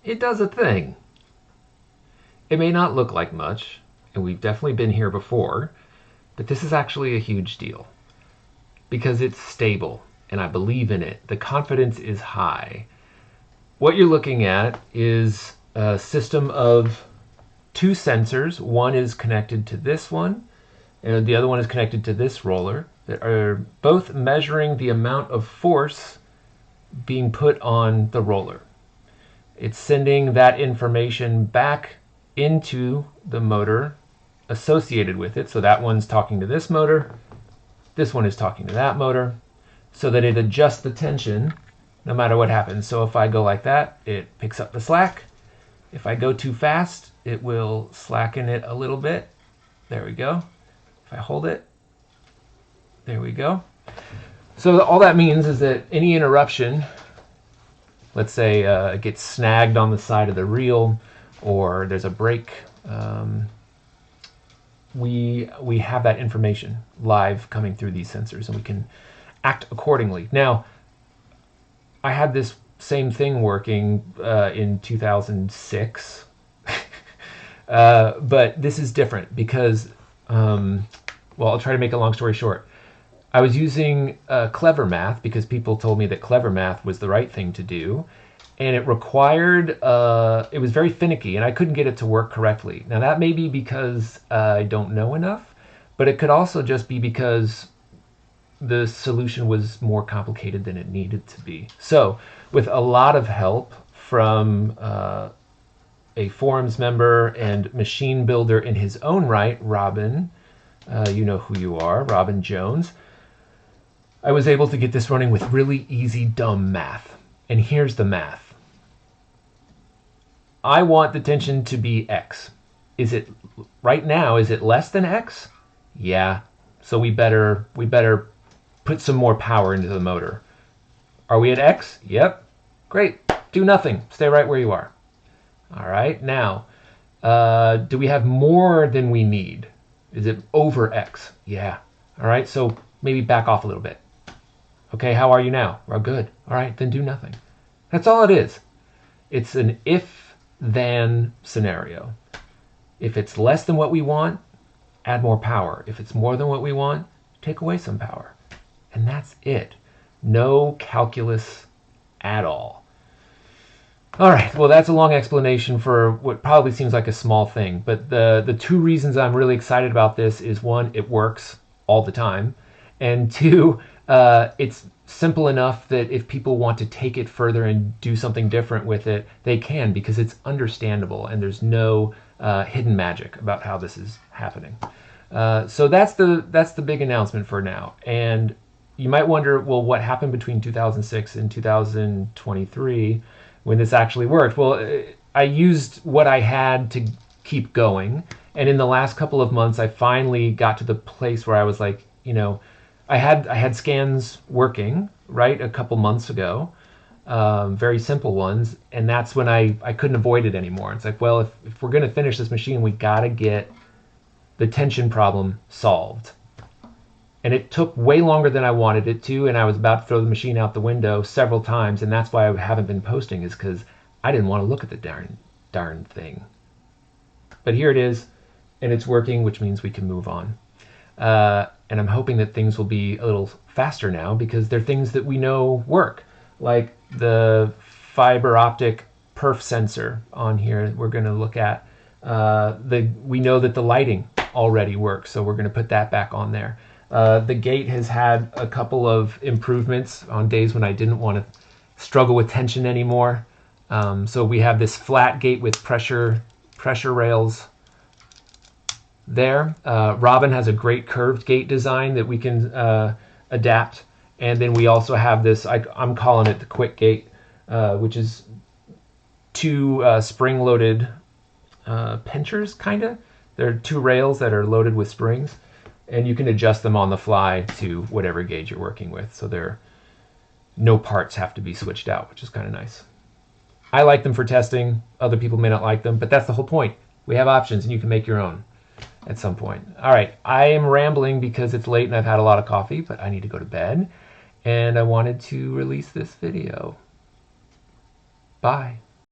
it does a thing. It may not look like much, and we've definitely been here before, but this is actually a huge deal because it's stable and I believe in it. The confidence is high. What you're looking at is a system of two sensors. One is connected to this one, and the other one is connected to this roller, that are both measuring the amount of force being put on the roller. It's sending that information back into the motor associated with it. So that one's talking to this motor, this one is talking to that motor, so that it adjusts the tension no matter what happens. So if I go like that, it picks up the slack. If I go too fast, it will slacken it a little bit. There we go. If I hold it, there we go. So all that means is that any interruption, let's say it gets snagged on the side of the reel, or there's a break, we have that information live coming through these sensors, and we can act accordingly. Now, I had this same thing working in 2006, but this is different because, well, I'll try to make a long story short. I was using Clever Math because people told me that Clever Math was the right thing to do, and it required, it was very finicky, and I couldn't get it to work correctly. Now that may be because I don't know enough, but it could also just be because the solution was more complicated than it needed to be. So with a lot of help from a forums member and machine builder in his own right, Robin, you know who you are, Robin Jones, I was able to get this running with really easy, dumb math. And here's the math. I want the tension to be X. Is it, right now, is it less than X? Yeah. So we better put some more power into the motor. Are we at X? Yep. Great. Do nothing. Stay right where you are. All right. Now, do we have more than we need? Is it over X? Yeah. All right. So maybe back off a little bit. Okay, how are you now? Well, good. All right, then do nothing. That's all it is. It's an if-then scenario. If it's less than what we want, add more power. If it's more than what we want, take away some power. And that's it. No calculus at all. All right, well, that's a long explanation for what probably seems like a small thing. But the two reasons I'm really excited about this is, one, it works all the time. And two, it's simple enough that if people want to take it further and do something different with it, they can, because it's understandable and there's no hidden magic about how this is happening. So that's the big announcement for now. And you might wonder, well, what happened between 2006 and 2023 when this actually worked? Well, I used what I had to keep going. And in the last couple of months, I finally got to the place where I was like, you know, I had scans working, right, a couple months ago, very simple ones, and that's when I couldn't avoid it anymore. It's like, well, if we're going to finish this machine, we got to get the tension problem solved. And it took way longer than I wanted it to, and I was about to throw the machine out the window several times, and that's why I haven't been posting, is because I didn't want to look at the darn thing. But here it is, and it's working, which means we can move on. And I'm hoping that things will be a little faster now, because they're things that we know work, like the fiber optic perf sensor on here we're going to look at. We know that the lighting already works, so we're going to put that back on there. The gate has had a couple of improvements on days when I didn't want to struggle with tension anymore. So we have this flat gate with pressure rails there. Robin has a great curved gate design that we can adapt. And then we also have this, I'm calling it the quick gate, which is two spring-loaded pinchers, kind of. There are two rails that are loaded with springs, and you can adjust them on the fly to whatever gauge you're working with. So no parts have to be switched out, which is kind of nice. I like them for testing. Other people may not like them, but that's the whole point. We have options, and you can make your own at some point. All right, I am rambling because it's late and I've had a lot of coffee, but I need to go to bed, and I wanted to release this video. Bye.